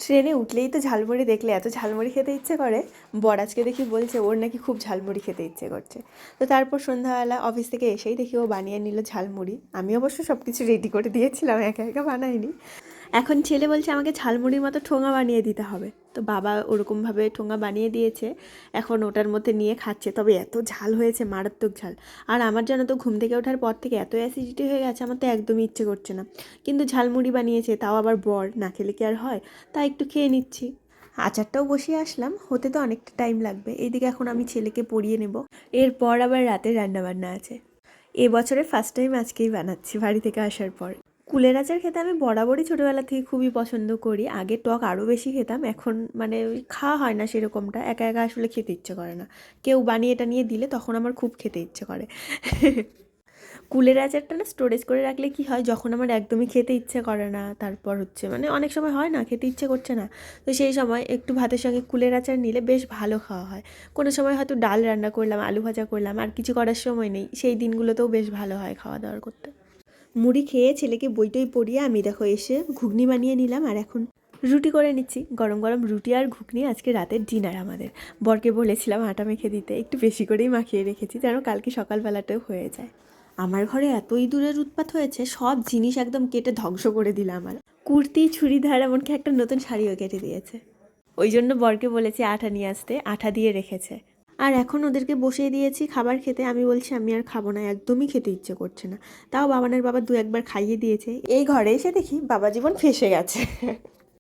ট্রেনে উঠলেই তো ঝালমুড়ি দেখলে এত ঝালমুড়ি খেতে ইচ্ছে করে। বর আজকে দেখি বলছে ওর নাকি খুব ঝালমুড়ি খেতে ইচ্ছে করছে। তো তারপর সন্ধ্যাবেলা অফিস থেকে এসেই দেখি ও বানিয়ে নিল ঝালমুড়ি। আমি অবশ্য সব কিছু রেডি করে দিয়েছিলাম, একা একা বানাইনি। এখন ছেলে বলছে আমাকে ঝালমুড়ির মতো ঠোঙা বানিয়ে দিতে হবে। তো বাবা ওরকমভাবে ঠোঙা বানিয়ে দিয়েছে, এখন ওটার মধ্যে নিয়ে খাচ্ছে। তবে এত ঝাল হয়েছে, মারাত্মক ঝাল। আর আমার জানো তো ঘুম থেকে ওঠার পর থেকে এত অ্যাসিডিটি হয়ে গেছে, আমার তো একদমই ইচ্ছে করছে না। কিন্তু ঝালমুড়ি বানিয়েছে, তাও আবার বর, না খেলে কি আর হয়। তাই একটু খেয়ে নিচ্ছি। আচারটাও বসিয়ে আসলাম, হতে তো অনেকটা টাইম লাগবে। এইদিকে এখন আমি ছেলেকে পড়িয়ে নেব, এরপর আবার রাতে রান্নাবান্না আছে। এবছরে ফার্স্ট টাইম আজকেই বানাচ্ছি বাড়ি থেকে আসার পর। কুলের আচার খেতে আমি বরাবরই ছোটোবেলা থেকে খুবই পছন্দ করি। আগে টক আরও বেশি খেতাম, এখন মানে ওই খাওয়া হয় না সেরকমটা, একা একা আসলে খেতে ইচ্ছে করে না। কেউ বানিয়ে টানিয়ে দিলে তখন আমার খুব খেতে ইচ্ছে করে। কুলের আচারটা না স্টোরেজ করে রাখলে কি হয়, যখন আমার একদমই খেতে ইচ্ছে করে না, তারপর হচ্ছে মানে অনেক সময় হয় না খেতে ইচ্ছে করছে না, তো সেই সময় একটু ভাতের সঙ্গে কুলের আচার নিলে বেশ ভালো খাওয়া হয়। কোনো সময় হয়তো ডাল রান্না করলাম, আলু ভাজা করলাম, আর কিছু করার সময় নেই, সেই দিনগুলোতেও বেশ ভালো হয় খাওয়া দাওয়ার করতে। মুড়ি খেয়ে ছেলেকে বইটই পড়িয়ে আমি দেখো এসে ঘুগনি বানিয়ে নিলাম, আর এখন রুটি করে নিচ্ছি। গরম গরম রুটি আর ঘুগনি আজকে রাতের ডিনার আমাদের। বরকে বলেছিলাম আটা মেখে দিতে, একটু বেশি করেই মাখিয়ে রেখেছি যেন কালকে সকালবেলাতেও হয়ে যায়। আমার ঘরে এত ইঁদুরের উৎপাত হয়েছে, সব জিনিস একদম কেটে ধ্বংস করে দিল আমার। কুর্তি, চুড়িদার, এমনকি একটা নতুন শাড়িও কেটে দিয়েছে। ওই জন্য বরকে বলেছি আঠা নিয়ে আসতে, আঠা দিয়ে রেখেছে। আর এখন ওদেরকে বসিয়ে দিয়েছি খাবার খেতে। আমি বলছি আমি আর খাবো না, একদমই খেতে ইচ্ছে করছে না। তাও বাবানের বাবা দু একবার খাইয়ে দিয়েছে। এই ঘরে এসে দেখি বাবা জীবন ফেঁসে গেছে।